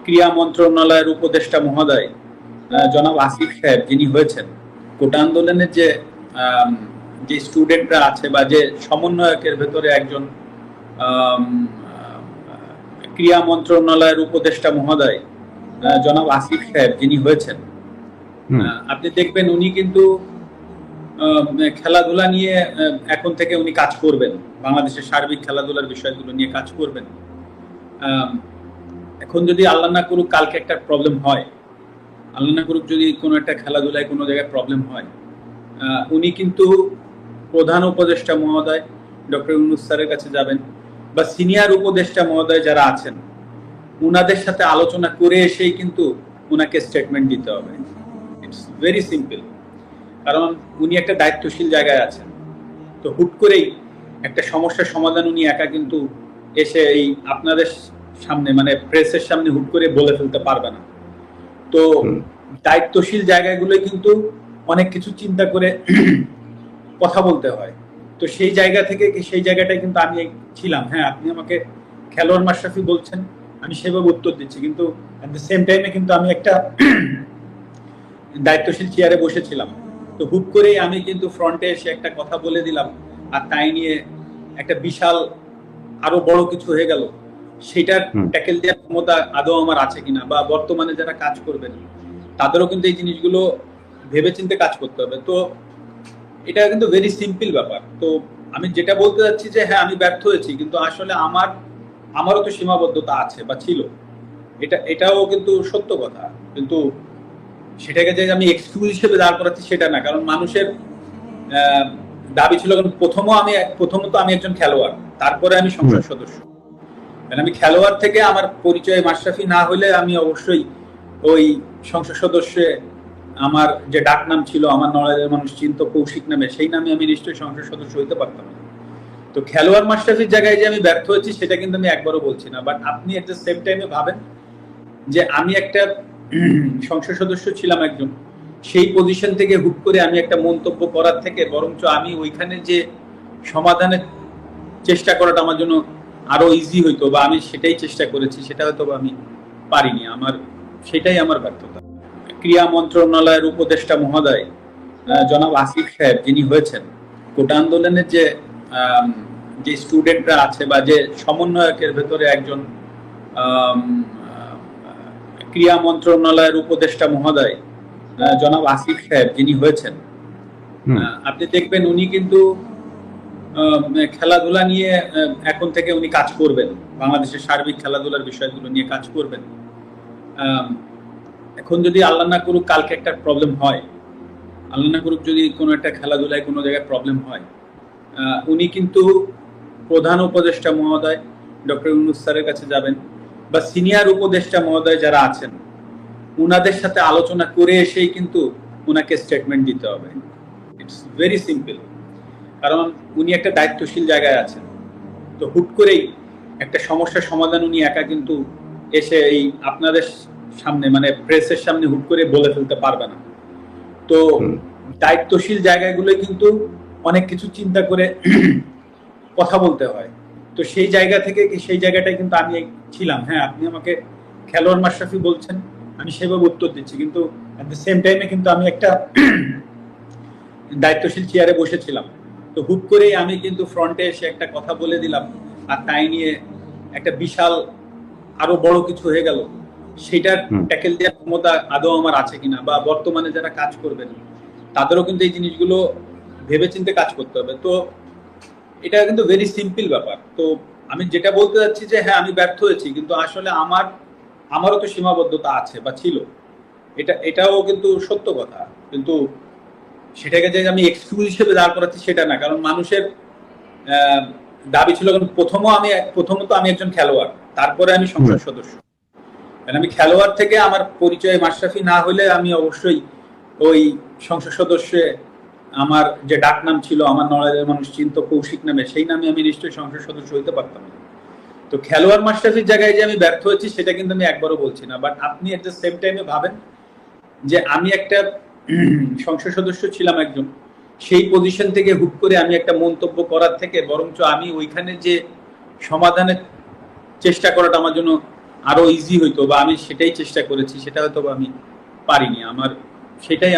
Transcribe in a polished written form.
ক্রীড়া মন্ত্রণালয়ের উপদেষ্টা মহোদয় জনাব আসিফ সাহেব যিনি হয়েছেন, কোটা আন্দোলনের আম, যে স্টুডেন্টরা আছে বা যে সমন্বয়কের ভেতরে একজন আম, আহ, ক্রীড়া মন্ত্রণালয়ের উপদেষ্টা মহোদয় জনাব আসিফ সাহেব যিনি হয়েছেন, আপনি দেখবেন উনি কিন্তু খেলাধুলা নিয়ে এখন থেকে উনি কাজ করবেন, বাংলাদেশের সার্বিক খেলাধুলার বিষয়গুলো নিয়ে কাজ করবেন। এখন যদি আল্লাহ না করুক কালকে একটা প্রবলেম হয়, আল্লাহ না করুক যদি কোনো একটা খেলাধুলায় কোনো জায়গায় প্রবলেম হয়, উনি কিন্তু প্রধান উপদেষ্টা মহোদয় ডক্টর ইউনূস স্যারের কাছে যাবেন বা সিনিয়র উপদেষ্টা মহোদয় যারা আছেন উনাদের সাথে আলোচনা করে এসেই কিন্তু উনাকে স্টেটমেন্ট দিতে হবে। ইটস ভেরি সিম্পল, কারণ উনি একটা দায়িত্বশীল জায়গায় আছেন। তো হুট করেই একটা সমস্যার সমাধান উনি একা কিন্তু এসে এই আপনাদের সামনে মানে প্রেসের সামনে হুট করে বলে ফেলতে পারবে না। তো দায়িত্বশীল জায়গাগুলোই কিন্তু অনেক কিছু চিন্তা করে কথা বলতে হয়। তো সেই জায়গা থেকে সেই জায়গাটায় কিন্তু আমি ছিলাম। হ্যাঁ, আপনি আমাকে খেলোয়াড় মাশরাফি বলছেন, আমি সেভাবে উত্তর দিচ্ছি, কিন্তু এট দ্য সেম টাইমে কিন্তু আমি একটা দায়িত্বশীল চেয়ারে বসেছিলাম। তো হুট করেই আমি কিন্তু ফ্রন্টে এসে একটা কথা বলে দিলাম, আর তাই নিয়ে একটা বিশাল আরো বড় কিছু হয়ে গেল। সেটার ট্যাকেল দেওয়ার ক্ষমতা আদৌ আমার আছে কিনা, বা বর্তমানে যারা কাজ করবেন তাদেরও কিন্তু এই জিনিসগুলো ভেবেচিন্তে কাজ করতে হবে। তো এটা কিন্তু ভেরি সিম্পল ব্যাপার। তো আমি যেটা বলতে চাচ্ছি যে হ্যাঁ, আমি ব্যর্থ হয়েছি, কিন্তু আসলে আমারও তো সীমাবদ্ধতা আছে বা ছিল, এটাও কিন্তু সত্য কথা। কিন্তু সেটাকে যে আমি এক্সকিউজ হিসেবে দাঁড় করাচ্ছি সেটা না, কারণ মানুষের দাবি ছিল, কারণ প্রথমত আমি একজন খেলোয়াড়, তারপরে আমি সংসদ সদস্য। আমি খেলোয়াড় থেকে আমার পরিচয় মাশরাফি না হলে আমি অবশ্যই ওই সংসদ সদস্যে আমার যে ডাক নাম ছিল, আমার নড়াইলের মানুষ চিন্ত কৌশিক নামে, সেই নামে আমি নিশ্চয়ই সংসদ সদস্য হইতে পারতাম না। তো খেলোয়াড় মাশরাফির জায়গায় যে আমি ব্যর্থ হয়েছি সেটা কিন্তু আমি একবারও বলছি না। বাট আপনি এট দ্য সেম টাইমে ভাবেন যে আমি একটা সংসদ সদস্য ছিলাম একজন, সেই পজিশন থেকে হুট করে আমি একটা মন্তব্য করার থেকে বরঞ্চ আমি ওইখানে যে সমাধানের চেষ্টা করাটা আমার জন্য আরো ইজি হইতো, বা আমি সেটাই চেষ্টা করেছি, সেটা হয়তো আমি পারিনি। সেটাই আমার ব্যর্থতা। ক্রীড়া মন্ত্রণালয়ের উপদেষ্টা মহোদয় জনাব আসিফ সাহেব যিনি হয়েছেন, কোটা আন্দোলনের যে স্টুডেন্টরা আছে বা যে সমন্বয়কের ভেতরে একজন ক্রীড়া মন্ত্রণালয়ের উপদেষ্টা মহোদয় জনাব আসিফ সাহেব যিনি হয়েছেন, আপনি দেখবেন উনি কিন্তু খেলাধুলা নিয়ে এখন থেকে উনি কাজ করবেন, বাংলাদেশের সার্বিক খেলাধুলার বিষয়গুলো নিয়ে কাজ করবেন। এখন যদি আল্লাহ না করুক কালকে একটা প্রবলেম হয়, আল্লাহ না করুক যদি কোনো একটা খেলাধুলায় কোনো জায়গায় প্রবলেম হয়, উনি কিন্তু প্রধান উপদেষ্টা মহোদয় ডক্টর ইউনূস স্যারের কাছে যাবেন বা সিনিয়র উপদেষ্টা মহোদয় যারা আছেন উনাদের সাথে আলোচনা করে এসেই কিন্তু উনাকে স্টেটমেন্ট দিতে হবে। ইটস ভেরি সিম্পল, কারণ উনি একটা দায়িত্বশীল জায়গায় আছেন। তো হুট করেই একটা সমস্যার সমাধান উনি একা কিন্তু এসে এই আপনাদের সামনে মানে প্রেসের সামনে হুট করে বলে ফেলতে পারবে না। তো দায়িত্বশীল জায়গাগুলোই কিন্তু অনেক কিছু চিন্তা করে কথা বলতে হয়। তো সেই জায়গা থেকে সেই জায়গাটায় কিন্তু আমি ছিলাম। হ্যাঁ, আপনি আমাকে খেলোয়াড় মাশরাফি বলছেন, আমি সেভাবে উত্তর দিচ্ছি, কিন্তু এট দ্য সেম টাইমে কিন্তু আমি একটা দায়িত্বশীল চেয়ারে বসেছিলাম। তো হুট করেই আমি কিন্তু ফ্রন্টে এসে একটা কথা বলে দিলাম, আর তাই নিয়ে একটা বিশাল আরো বড় কিছু হয়ে গেল। সেটার ট্যাকেল দেওয়ার ক্ষমতা আদৌ আমার আছে কিনা, বা বর্তমানে যারা কাজ করবেন তাদেরও কিন্তু এই জিনিসগুলো ভেবেচিন্তে কাজ করতে হবে। তো এটা কিন্তু ভেরি সিম্পল ব্যাপার। তো আমি যেটা বলতে চাচ্ছি যে হ্যাঁ, আমি ব্যর্থ হয়েছি, কিন্তু আসলে আমারও তো সীমাবদ্ধতা আছে বা ছিল, এটাও কিন্তু সত্য কথা। কিন্তু সেটাকে যে আমি এক্সকিউজ হিসেবে দাঁড় করাচ্ছি সেটা না, কারণ মানুষের দাবি ছিল, কারণ প্রথমত আমি একজন খেলোয়াড়, তারপরে আমি সংসদ সদস্য। আমি খেলোয়াড় থেকে আমার পরিচয় মাশরাফি না হলে আমি অবশ্যই ওই সংসদ সদস্যে আমার যে ডাক নাম ছিল, আমার নড়াইলের মানুষ চিন্ত কৌশিক নামে, সেই নামে আমি নিশ্চয়ই সংসদ সদস্য হইতে পারতাম না। তো খেলোয়াড় মাশরাফির জায়গায় যে আমি ব্যর্থ হয়েছি সেটা কিন্তু আমি একবারও বলছি না। বাট আপনি এট দ্য সেম টাইমে ভাবেন যে আমি একটা সংসদ সদস্য ছিলাম একজন, সেই পজিশন থেকে হুট করে আমি একটা মন্তব্য করার থেকে বরঞ্চ আমি ওইখানে যে সমাধানের চেষ্টা করাটা আমার জন্য আরো ইজি হইতো, বা আমি সেটাই চেষ্টা করেছি, সেটা হয়তো আমি পারিনি। আমার সেটাই